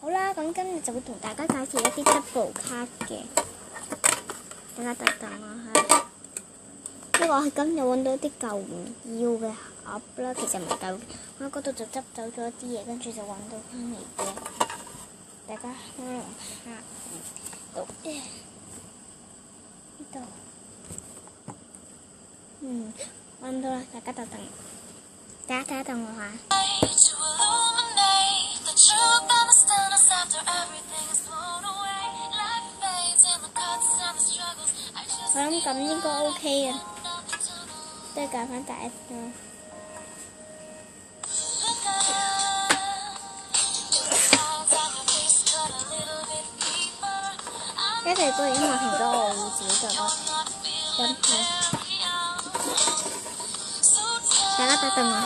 好啦，咁今日就會同大家介紹一啲 double 卡嘅，大家等等我下。因為我係今日揾到啲舊唔要嘅盒啦，其實唔係舊，我喺嗰度就執走咗啲嘢，跟住就揾到翻嚟嘅。大家可能下到呢度，揾到啦，大家等我下。我諗咁應該 OK 嘅，都係揀翻第一個。一齊播音樂停咗，我會自己再播音樂。大家等我下。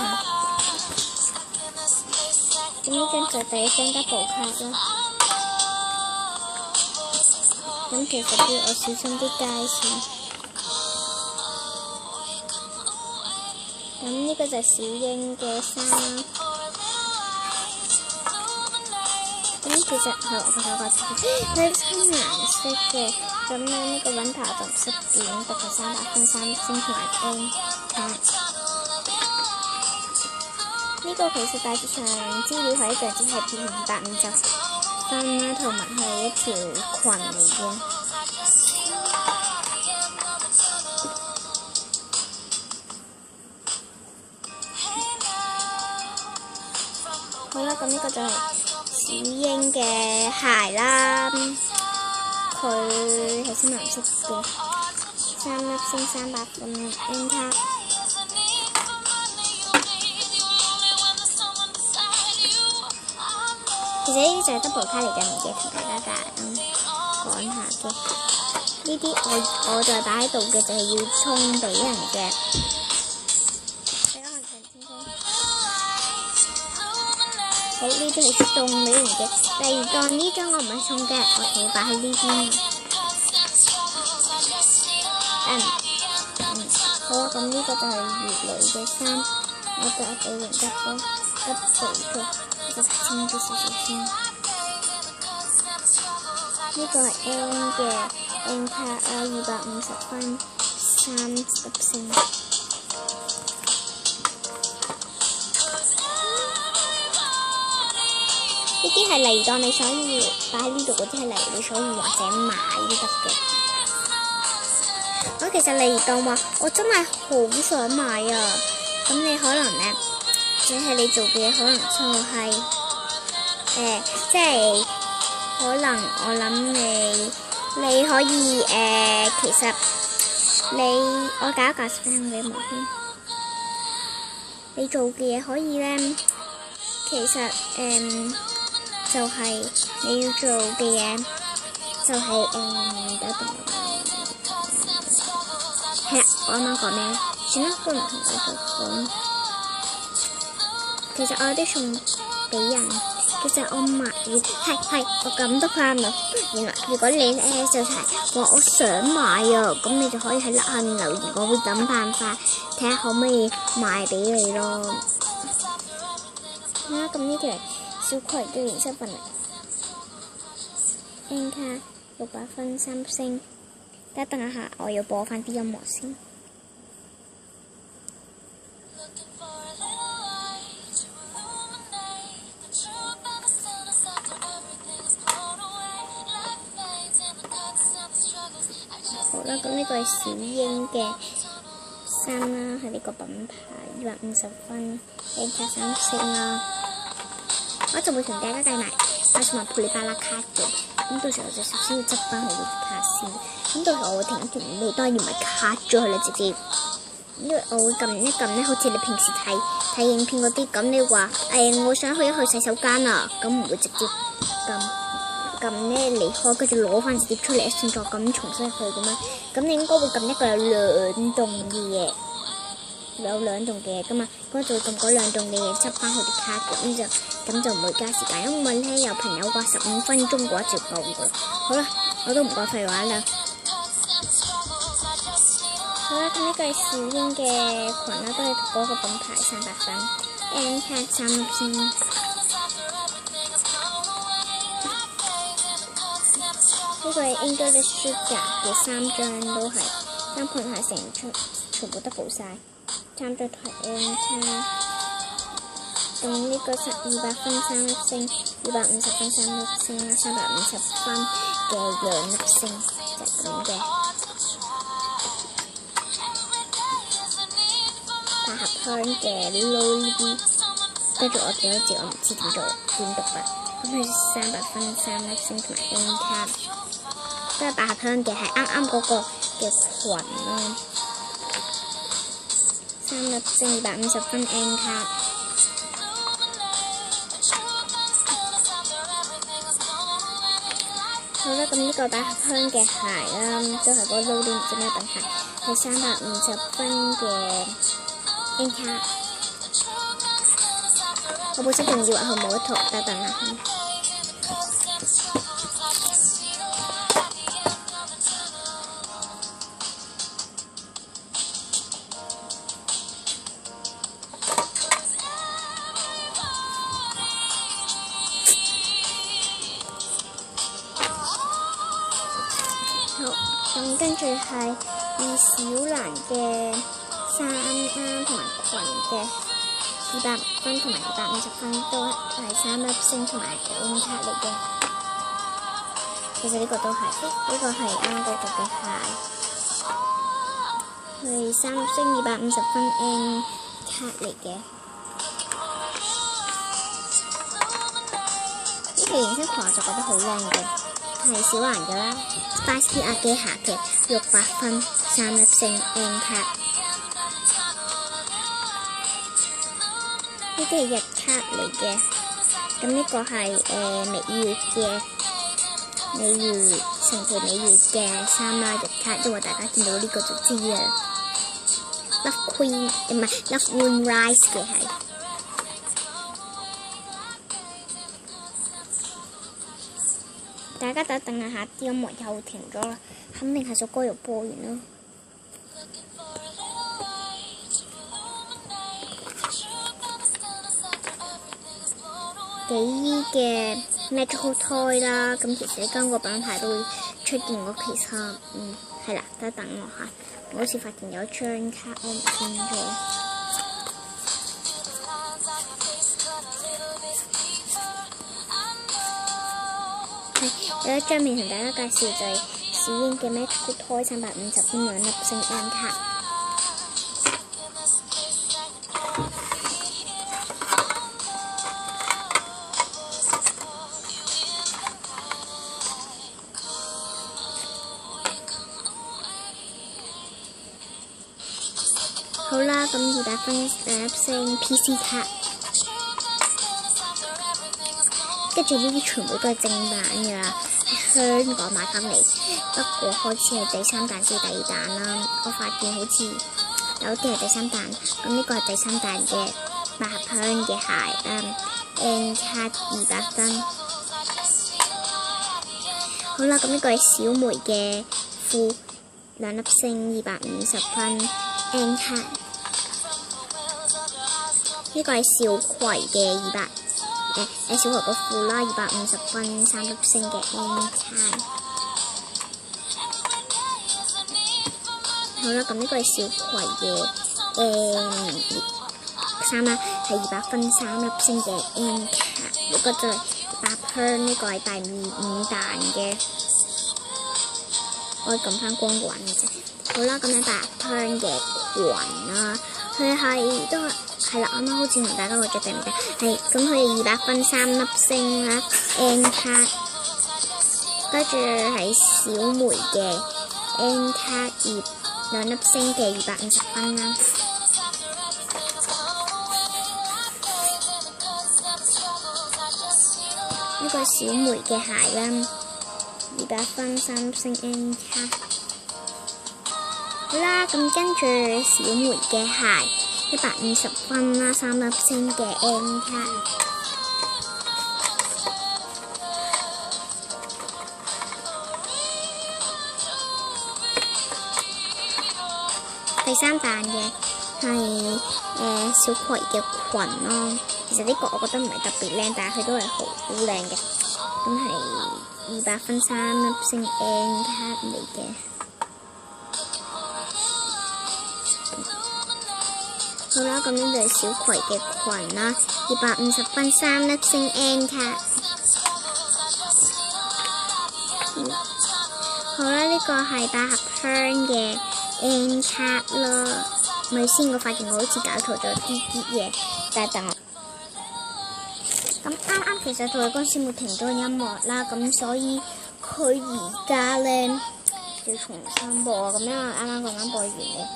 咁呢張就第一張 double 卡啦。咁其實都要我小心啲街線。咁呢個就係小英嘅衫啦。咁其實係我覺得個佢親顏色嘅。咁咧呢個揾頭就唔識點，不過300分3星同埋 N 卡。呢個其實大致上資料係一樣，只係變250分啦，同埋係一條裙嚟嘅。好啦，咁呢個就係小英嘅鞋啦，佢係深藍色嘅，3粒星300分 N 卡。其實呢啲就係 double 卡嚟嘅，唔記得同大家講下嘅。呢啲我就擺喺度嘅，就係要充俾人嘅。大家可以睇清楚。好，呢啲係送俾人嘅。例如當呢張我唔係送嘅，我就會擺喺呢邊。好啊，咁呢個就係月蕾嘅衫，我就俾人一個嘅。就睇清楚少少先。呢個係 N 嘅 N 卡啦，250分30星。呢啲係例如當你想要擺喺呢度嗰啲係例如你想要或者買都得嘅。我其實例如當話我真係好想買啊，咁你可能咧。只係你做嘅嘢可能就係、即係可能我諗你可以其實我搞一搞先俾我先。你做嘅嘢可以咧，其實就係、你要做嘅嘢就係等一等。係啊，我啱啱講咩？算啦，都唔同你講。其實我有啲送俾人，其實我買係我撳得翻啦。原來如果你咧就係話我想買啊，咁你就可以喺下面留言，我會諗辦法睇下可唔可以賣俾你咯。好啦，咁呢條小葵嘅顏色份嚟 ，N 卡600分3星。等一下，我要播翻啲音樂先。好啦，咁呢個係小英嘅衫啦，係呢個品牌250分 N 卡3星啦。我就會同大家計埋買同埋配利巴拉卡嘅，咁到時候就首先要執翻好啲卡先。咁到時候我會停一停，你當然唔係卡咗佢啦，直接，因為我會撳一撳咧，好似你平時睇影片嗰啲咁，你話我想去洗手間啊，咁唔會直接撳咧離開，跟住攞翻隻碟出嚟，先再咁重新去咁樣。咁你應該會撳一個有兩棟嘅嘢，有兩棟嘅嘢噶嘛，咁就會撳嗰兩棟嘅嘢執翻佢啲卡嘅，咁就唔會加時間，因為咧有朋友話15分鐘嘅話就夠噶啦。好啦，我都唔講廢話啦。好啦，咁呢個係小英嘅裙啦，都係嗰個品牌300分 N 卡3粒星。個係 English Sugar 嘅3張都係3盤係全部都補晒，3張都係 N 卡。咁呢個200分3粒星，250分3粒星啦，350分嘅2粒星就係咁嘅。百合香嘅 Lolly， 跟住我寫咗字，我唔知點讀啦。咁佢300分3粒星同埋 N 卡，都係百合香嘅，係啱啱嗰個嘅裙咯。3粒星250分 N 卡。好啦，咁呢個百合香嘅鞋啦，都係嗰個 Lolly 唔知咩品牌，係350分嘅 N 卡。我本身仲以為佢冇一套，等等啦。好，咁跟住係小蘭嘅衫啦，同埋裙嘅200分同埋250分都係3粒星同埋 N 卡嚟嘅。其實呢個都係，呢個係啱嗰個嘅鞋，係3粒星250分 N 卡嚟嘅。呢個形式裙我就覺得好靚嘅。係小蘭嘅啦，Spice阿基夏嘅600分3粒星 N 卡，呢啲係日卡嚟嘅。咁呢個係神奇美月嘅衫啦，日卡，因為大家見到呢個就知啦。Love Queen 唔係 Love Moonrise 嘅係。大家等下啲音樂又停咗啦，肯定係首歌又播完啦。幾嘅 Magical Toy 啦，咁其實呢間個品牌都會出現嗰期衫，係啦，等我下，我好似發現有張卡我唔見咗。有一張面同大家介紹就係小櫻嘅 Magical Toy 350分2粒星 N 卡。好啦，咁200分2粒星 PC 卡。跟住呢啲全部都係正版㗎啦，喺香港買翻嚟。不過開始係第3彈至第2彈啦，我發現好似有啲係第3彈，咁呢個係第3彈嘅百合香嘅鞋啦 ，N 卡200分。好啦，咁呢個係小梅嘅褲2粒星250分 N 卡。呢個係小葵嘅小葵個褲啦，250分3粒星嘅 N 卡。好啦，咁呢個係小葵嘅衫啦，係200分3粒星嘅 N 卡。呢個就係百合香，呢個係第5彈嘅，我撳翻光個環嘅啫。好啦，咁樣百合香嘅裙啦，佢係都係啦，啱啱好似同大家講咗定唔定？係咁，佢係200分3粒星啦 ，N 卡，跟住係小梅嘅 N 卡2粒星嘅250分啦。呢個小梅嘅鞋啦，200分3粒星 N 卡。好啦，咁跟住小梅嘅鞋。150分啦，3粒星嘅 N 卡。第3彈嘅係小葵嘅裙咯。其實呢個我覺得唔係特別靚，但係佢都係好靚嘅。咁係200分3粒星 N 卡嚟嘅。好啦，咁呢度係小葵嘅裙啦，250分3粒星 N 卡。好啦，呢個係百合香嘅 N 卡啦。咪先，我發現我好似搞錯咗啲嘢，但係等我。咁啱其實佢嗰陣時冇停咗音樂啦，咁所以佢而家咧要重新播，咁因為啱啱播完嘅，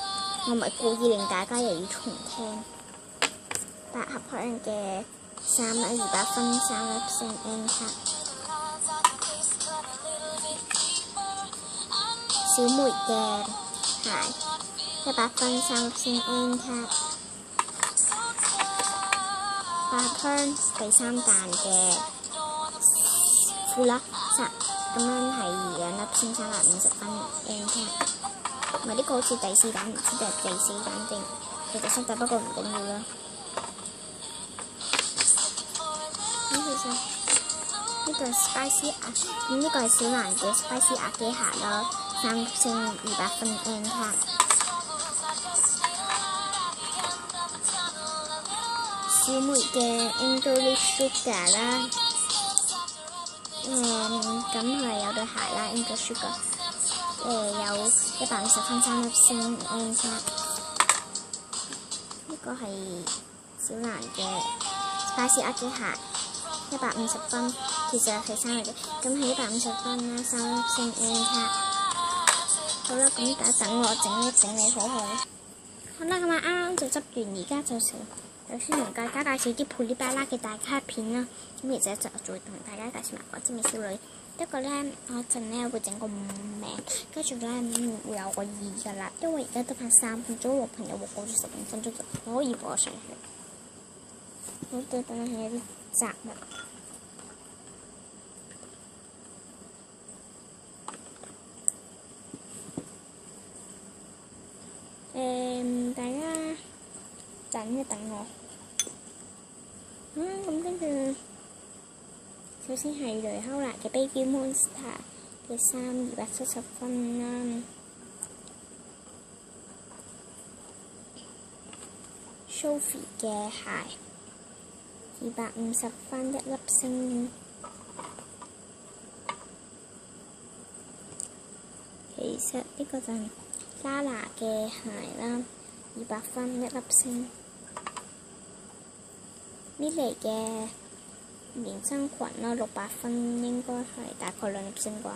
我唔係故意令大家又要重聽。百合香嘅200分3粒星 N 卡。小梅嘅鞋100分3粒星 N 卡。百合香第3彈嘅富勒薩咁樣係2粒星350分 N 卡。唔係呢個好似第4彈，唔知定係第4彈定係第3彈，不過唔緊要啦。咁其實呢個係 Spicy 咁呢個係小蘭嘅 Spicy 鴨機鞋啦，3粒星200分 N 卡。小梅嘅 English Sugar 啦，咁係有對鞋啦 English Sugar， 有150分3粒星 N 卡。呢個係小蘭嘅 Spicy 鴨機鞋，150分，其實係3嚟嘅，咁係150分啦，3粒星 N 卡。好啦，咁等我整理好佢。好啦，咁啱就執完，而家就成。首先同大家介紹啲噼里啪啦嘅大卡片啦，咁其實就會同大家介紹埋嗰支美少女。不過咧，我陣咧會整個名，跟住咧會有個意㗎啦。因為而家得翻3分鐘，我朋友會過咗15分鐘就可以播上去。好，等下有啲雜物。大家等一等我。咁跟住，首先係雷歐娜嘅 Baby Monster 嘅衫270分啦。Sophie 嘅鞋250分1粒星。其實呢個就係 Lala 嘅鞋啦，200分1粒星。Millie 嘅連身裙啦，600分應該係大概2粒星啩。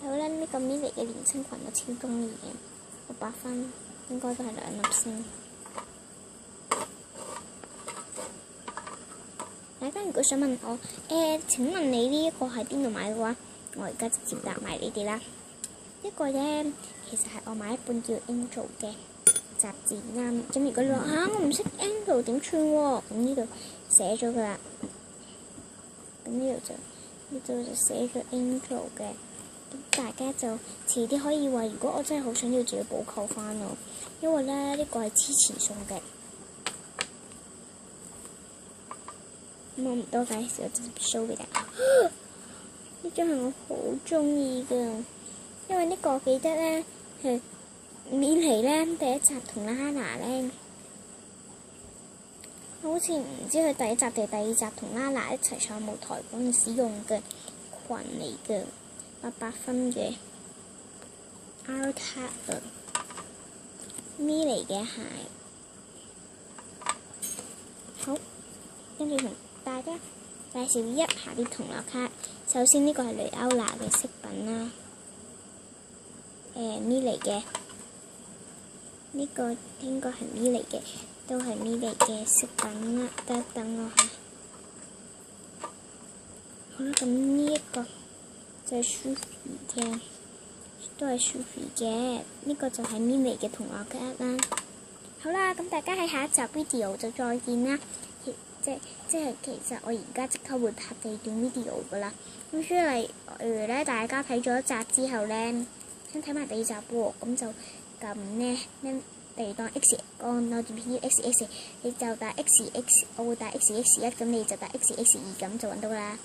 好啦，呢個 Millie 嘅連身裙我超中意嘅，600分應該都係2粒星。大家如果想問我，請問你呢一個喺邊度買嘅話，我而家直接答埋你哋啦。呢個咧其實係我買一本叫 Angel 嘅雜誌啦，咁如果你話我唔識 Angel 點串喎，咁呢度寫咗噶啦，咁呢度就寫咗 Angel 嘅，咁大家就遲啲可以話，如果我真係好想要，就要補購翻咯，因為咧呢個係之前送嘅，咁我唔多介紹，我直接 show 俾大家。呢張係我好中意噶，因為呢個我記得咧係。Millie咧第一集同 Lala 咧，好似唔知佢第一集定第2集同 Lala 一齊上舞台嗰陣時用嘅裙嚟嘅，800分嘅 R 卡啊 ，Millie 嘅鞋。好，跟住同大家介紹一下啲同樂卡。首先呢個係雷歐娜嘅飾品啦，Millie 嘅。呢個應該係Millie嘅，都係Millie嘅飾品啦。等我下。好啦，咁呢一個就係Sophie嘅，都係Sophie嘅。呢個就係Millie嘅同樂卡啦。好啦，咁大家喺下一集 video 就再見啦。即係其實我而家即刻會拍第2段 video 噶啦。咁所以例如咧，大家睇咗1集之後咧，想睇埋第2集喎，咁就撳呢，例如當 X 按 Notification XX， 你就打 XX， 我會打XX1，咁你就打XX2，咁就揾到啦。